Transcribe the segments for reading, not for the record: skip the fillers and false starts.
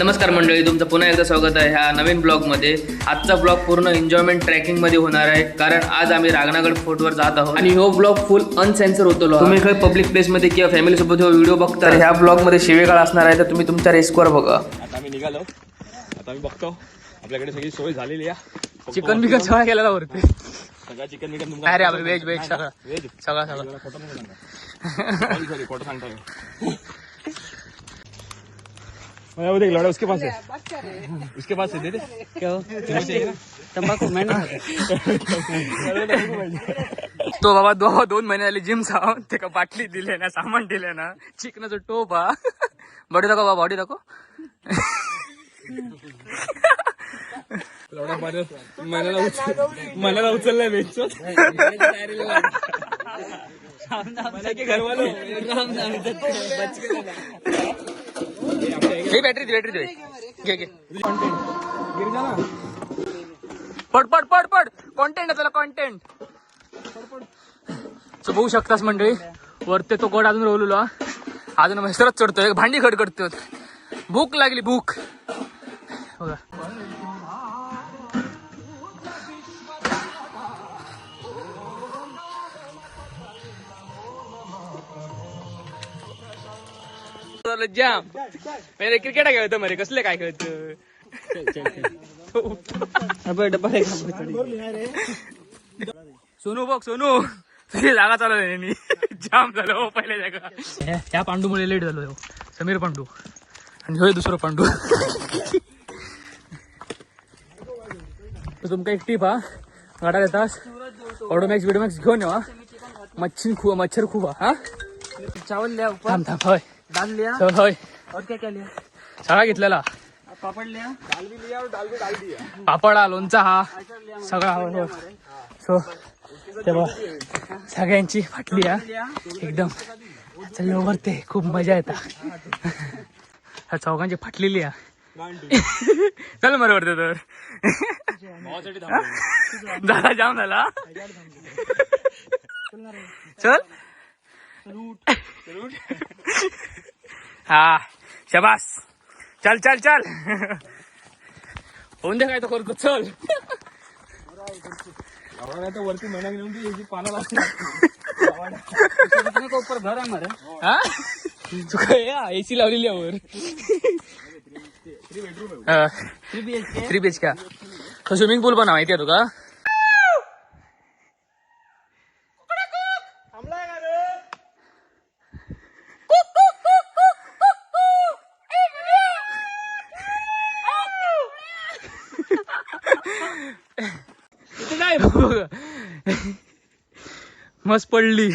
नमस्कार मंडळी, तुमचं पुन्हा एकदा स्वागत आहे ह्या नवीन ब्लॉगमध्ये. आजचा ब्लॉग पूर्ण एन्जॉयमेंट ट्रॅकिंगमध्ये होणार आहे, कारण आज आम्ही रागनागड फोर्टवर जात आहोत आणि हो ब्लॉग फुल अनसेन्सर होतो. तुम्ही काही पब्लिक प्लेसमध्ये किंवा फॅमिलीसोबत व्हिडिओ बघता तर ह्या ब्लॉगमध्ये शिवेगाळ असणार आहे, तर तुम्ही तुमच्या रिस्कवर बघा. आता आम्ही निघालो, आता आम्ही बघतो आपल्याकडे सगळी सोय झालेली आहे. चिकन बिकन सगळं केलेला वरती, सगळा चिकन बिकन अरे आपलं व्हेज व्हेज सगळं व्हेज सगळं सगळं खोटं नाही सांगता. सॉरी खोटं सांगता. वो देख लौड़ा उसके पास है, उसके पास है, दे दे. क्या तंबाखू तो बाबा 2 महिने झाले जिम जाऊन ते का बाटली दिले ना, सामान दिले ना, चिकनाचं टोप हा. बॉडी दाखव बाबा, बॉडी दाखव. लौड़ा मनाला उचललाय वेचो. घर वालों बॅटरी दे घे घे. गिर जा ना. पड पड पड पड कॉन्टेंट आहे त्याला, कॉन्टेंट. सो बघू शकतास मंडळी, वरते तो गड अजून रोवलेला, अजून मस्तरच चढतोय, भांडी खडखडतोय. भूक लागली, भूक बघा. जाम पहिले क्रिकेट खेळतो मरे, कसले काय खेळतो. सोनू बघ, सोनू तुझी जागा चालवली जाम झालं हो. पहिल्या जागा त्या पांडूमुळे लेट झालो, समीर पांडू, आणि होय दुसरं पांडू. तुमका एक टीप हा, गाडा येतास ऑडोमॅक्स विडोमॅक्स घेऊन येवा. मच्छर खूप हा. चावल लिया, थांब थांब, होय दाल लिया, होय और क्या क्या लिया, सगळा घेतलेला. पापड लिया, दाल भी लिया और दाल भी डाल दिया. पापड हा, लोणचा हा, सगळा हो. सो तेव्हा सगळ्यांची फाटली हा एकदम. चल वरते, खूप मजा येता. ह्या चौघांची फाटलेली हा. चल मर वरते तर झाला, जाम झाला. चल हा, शबास. चल चल चल, होऊन दे काय तो करतो. चल वरती महिना घेऊन पाना ऊपर घर आहे मरे. हा तू काय एसी लावलेली वर. 3 BHK का तो स्विमिंग पूल पण माहिती आहे तुका. मस्त पडली,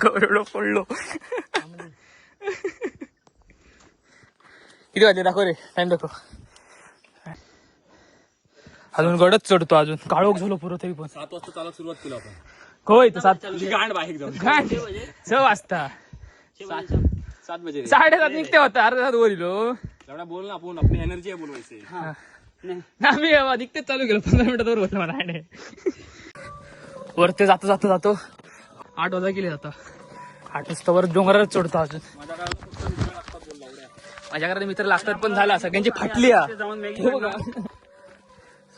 गौरव पडलो. किती वाजले दाखव रे, टाइम दाखव. अजून गडच चढतो, अजून काळोख झालो पुरं. तरी पण 7 वाजता चालत सुरुवात केली आपण. होय तर 7 गांड बाहेर जाऊन 6 वाजता 7 बजे 7:30 निघते होता. अर्धा तास वर इलो. एवढा बोल ना, आपण आपली एनर्जी आहे बोलवायची. आम्ही निघतेच चालू केलं, 15 मिनिटात वर बसलं मला. वरती जातो जातो जातो 8 वाजता गेले. आता 8 वाजता वर डोंगरावर चढतो. अजून माझ्या घरात मित्र लागतात पण झाला, सगळ्यांची फाटली.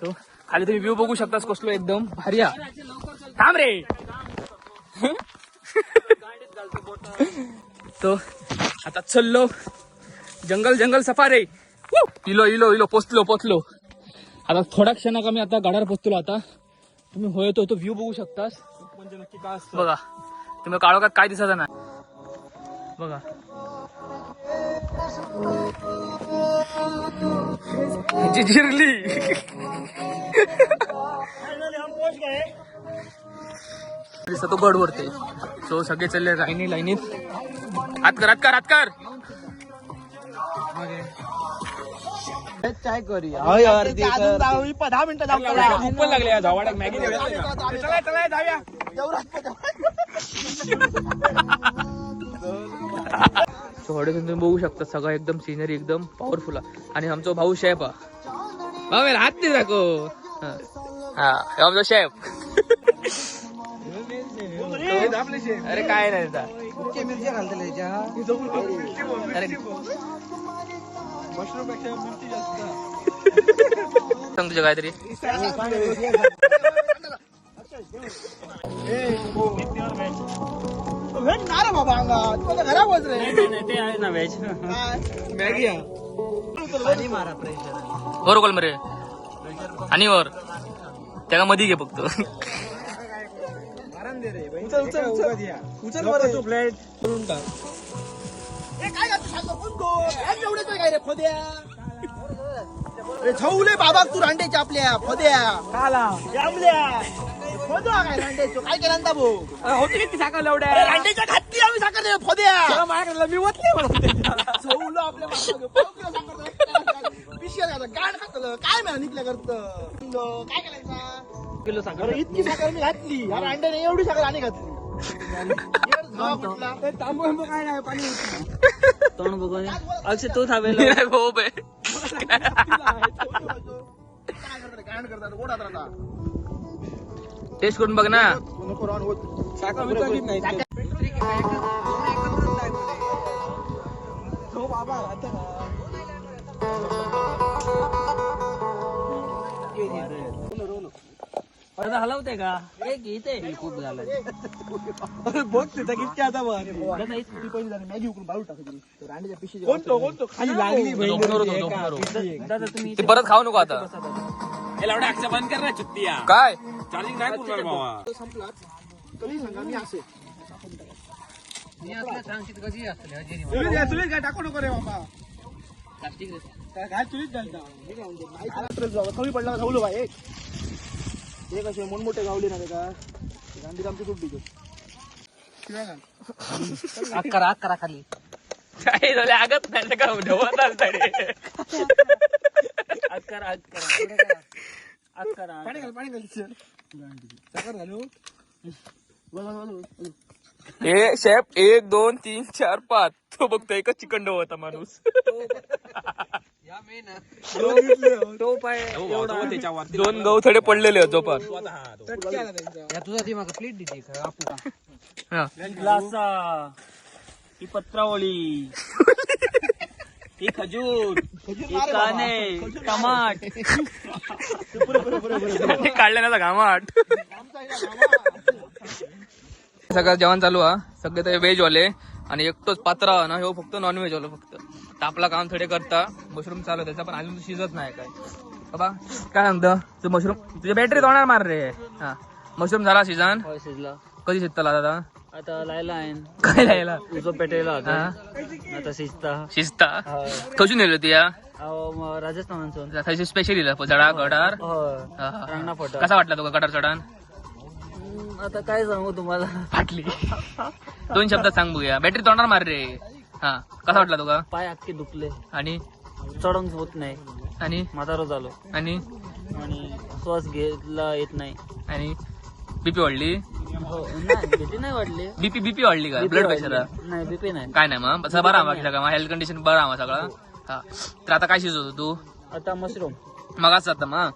सो खाली तुम्ही व्ह्यू बघू शकतास, कसलो एकदम भारी. थांब रे. तो आता चललो, जंगल जंगल सफारी. इलो पोचलो. आता थोड्या क्षणाक आम्ही आता गाड्यावर पोचलो. आता तुम्ही होय तो व्ह्यू बघू शकतास. म्हणजे नक्की काय असतं बघा, तुम्ही काळोखात काय दिसत ना बघा. जिरली तो गड वरते. सो सगळे चालले लाईनीत. हात कर. चाय करी 10 मिनिटं भूक पण लागली. जावाड्यात मॅगी जाऊया. थोडे तुम्ही बघू शकता, सगळं एकदम सिनरी एकदम पॉवरफुल. आणि आमचा भाऊ शेफ हा, हात नाही दाखव. हा आमचा शेफ. अरे काय नाही मिरच्या घालतले अरे मशरूम पेक्षा मिरची जास्त. सांग तुझ्या काहीतरी. व्हेज ना रे बाबा अंगात तुला घरा बोल रे. ते आहे ना व्हेज. मॅगी वर कॉल मरे आणि वर त्याला मध्ये घे फक्त. उचल उचल उचल उचल बरं तू प्लेट करून टाक. काय रे फद्या छवले बाबा तू रांडेचे आपल्या फद्या काय रांडेचो काय केला ना भाऊ होती किती साखर एवढ्या रांडेच्या घातली आम्ही साखर दे फद्या माझ्याकडे मी वतले छवलं आपल्या पिशव्या गाण खातलं काय मला निघल्या करत काय करायचा किलो साखर. अरे इतकी साखर मी घातली या रांड्याने एवढी साखर आणि घातली तांबू काय नाही पाणी तोंड बघून अक्षय तो थांबेल. हो बे काय करतात गोडात राहता टेस्ट करून बघ ना. नको राहून होत साखर विचारलीच नाही. हो बाबा अर्धा हलवते का एक इथे खूप झालं. बघ तिथं किती आता मॅगी उकळून बाळू टाकायची रांड्याच्या पिशी कोणतो खाली लागली दादा तुम्ही ते परत खाऊ नको आता. बंद कर ना चुत्तिया. काय चार्जिंग नाही पुरणार बाबा. संपला तरी सांगा मी असे तुला टाकू नको रे बाबा काय तुलीच घालता कमी पडला धावलो बाई एक असे मोठमोठे गावले ना का गांधी आमची खूप दिली अकरा खाली काय झालं आगत नाही का ढवत रे. अकरा पाणी घाल साखर घालू हे शेफ 1 2 3 4 5 तो बघतो एकच चिकन होता माणूस. तो पाय एवढा दोन गहू थोडे पडलेले होते पण. तुझा ती मागा प्लेट देते हा. ग्लासा ही पत्रावळी ही खजूर ही काने टमाट काढले ना घामाट. सगळं जेवण चालू हा सगळे ते व्हेज वाले आणि एकटोच पात्रा ना हे फक्त नॉनव्हेज वाला फक्त. तर आपला काम थोडे करता मशरूम चालू त्याचा पण अजून शिजत नाही काय बाबा. काय सांगतं तू मशरूम तुझी बॅटरी तोडणार मार रे. हा मशरूम झाला सीझन शिजला कधी शिजतला दादा आता लायला आहे काय राहिला उजो पेटेला होता हा आता शिजता शिजता कशी नेली होती या राजस्थान स्पेशली जडा गडार रांगणा फोटा कसा वाटला तुका गडार चढान आता काय सांगू तुम्हाला फाटली 2 शब्दात सांग बघूया बॅटरी तोडणार मार रे. हा कसा वाटला तुका पाय अख्खे दुखले आणि चढून होत नाही आणि म्हातारो झालो आणि आणि श्वास घ्यायला येत नाही आणि बीपी वाढली नाही भीती नाही वाढली बीपी वाढली का ब्लड प्रेशर नाही बीपी नाही काय नाही मग बरा आम्हा सगळं हेल्थ कंडिशन बरं आम्हा सगळं. हा तर आता काय शिजवतो तू आता मशरूम मग आता मग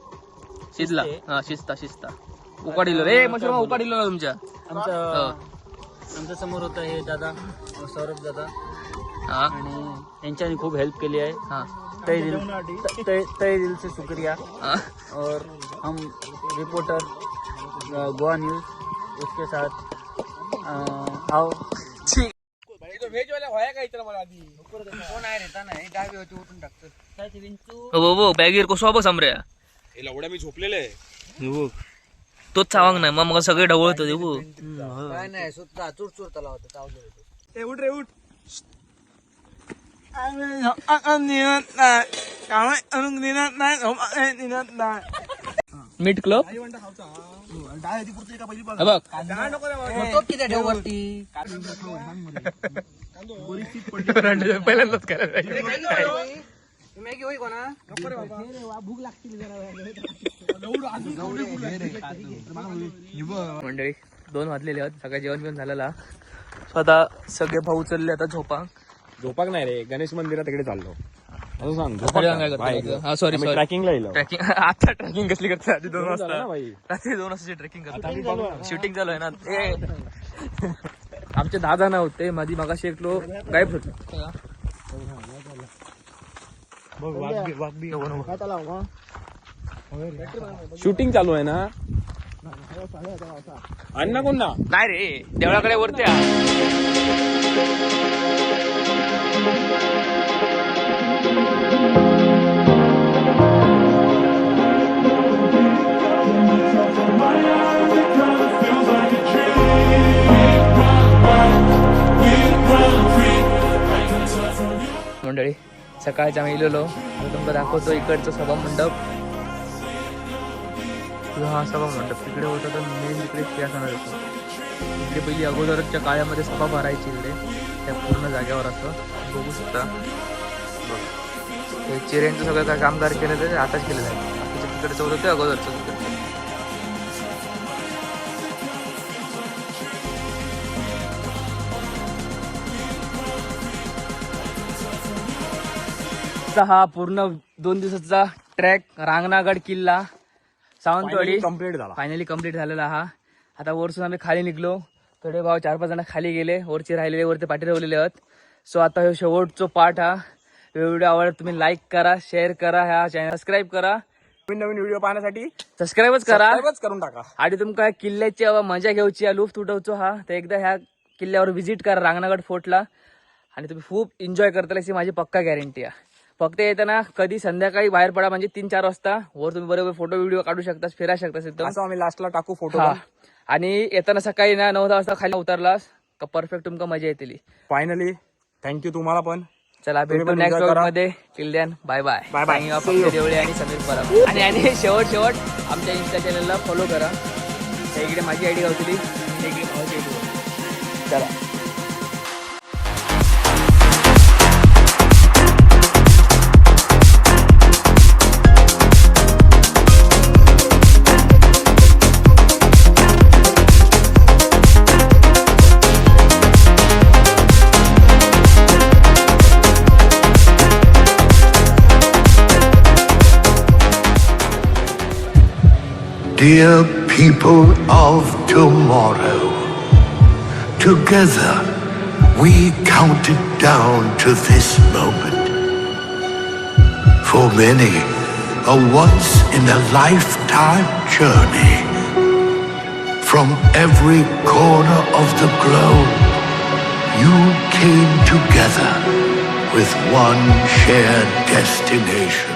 शिजला हा शिजता उकाडिलो रे मशरूम उकाडिलो ना तुमच्या आमच्या समोर होतं हे दादा सौरभ दादा हा आणि यांच्यानी खूप हेल्प केली आहे. हा तय दिल से शुक्रिया. हा. और हम रिपोर्टर गोवा न्यूज उसके साथ आओ व्हेज वाला व्हाया काय तर मला आधी कोण आहे रेता नाही डावी होती उठून टाकतो काय ते विंचू हो बॅगीर कसो बस आमऱ्या एवढ्या मी झोपलेले तोच चावांग नाही मग सगळे ढवळत होते काय नाही सुद्धा चूर तला होतं चावलं होतं. उठ रे उठ मीट क्लब बघ पहिल्यांदाच करायला मॅगी होई कोणा भूक लागतील मंडळी 2 वाजलेले आहेत सगळं जेवण बिवण झालेला. स्वतः सगळे भाऊ चालले आता झोपाक नाही रे गणेश मंदिरात तिकडे चाललो सांग हा सॉरी ट्रॅकिंगला येलो ट्रॅकिंग आता ट्रॅकिंग कसली करते आधी 2 वाजता भाई रात्री 2 वाजता ट्रेकिंग करतो शूटिंग चालू आहे ना ते आमचे 10 जण होते माझी मगाशी एकलो गायब होते काय त्याला हो? शूटिंग चालू आहे ना अण्णा कोण ना नाही रे देवळाकडे वरती आ. मंडळी सकाळच्या आम्ही इलेलो आता तुमका दाखवतो इकडचं सभा मंडप. हा सभा मंडप तिकडे होता तर मेन तिकडे सिंहासनात होतो. इकडे पहिली अगोदरच्या काळामध्ये सभा भरायची इकडे त्या पूर्ण जागेवर असं बघू शकता. हे चिऱ्यांचं सगळं काय कामगार केलं तर आताच केलेलं आहे. बाकीचं तिकडचं होतं ते अगोदरचं होतं. हा पूर्ण 2 दिवसाचा ट्रॅक रांगणागड किल्ला सावंतवाडी कम्प्लीट झाला. फायनली कम्प्लीट झालेला हा. आता वरसून आम्ही खाली निघलो. थोडे भाव 4-5 जण खाली गेले. वरचे राहिलेले वरती पाठी ठेवलेले आहेत. सो आता हे शेवटचा पार्ट हा. व्हिडिओ आवडला तुम्ही लाईक करा, शेअर करा, ह्या चॅनल सबस्क्राईब करा. नवीन व्हिडिओ पाहण्यासाठी सबस्क्राईबच करा करून टाका. आणि तुमका किल्ल्याची मजा घ्यायची लुफ्त उठवचो हा तर एकदा ह्या किल्ल्यावर व्हिजिट करा रांगणागड फोर्टला आणि तुम्ही खूप एन्जॉय करताल अशी माझी पक्का गॅरंटी आहे. फक्त येताना कधी संध्याकाळी बाहेर पडा म्हणजे 3-4 वाजता वर तुम्ही बरोबर फोटो व्हिडिओ काढू शकता, फिरा शकता एकदम. असं आम्ही लास्टला टाकू फोटो. आणि येताना सकाळी ना 9-10 वाजता खाली उतरलास का परफेक्ट तुमका मजा येतील. फायनली थँक्यू तुम्हाला पण. चला भेटू पण नेक्स्ट enjoy व्लॉग करा. मध्ये. Till then bye bye. Bye bye. Devale आणि समीर परब. आणि शेवट आमच्या इंस्टा चॅनलला फॉलो करा. इकडे माझी आयडी गावतली, इकडे भावाची आयडी. चला. Dear people of tomorrow, together we counted down to this moment. For many, a once-in-a-lifetime journey. From every corner of the globe, you came together with one shared destination.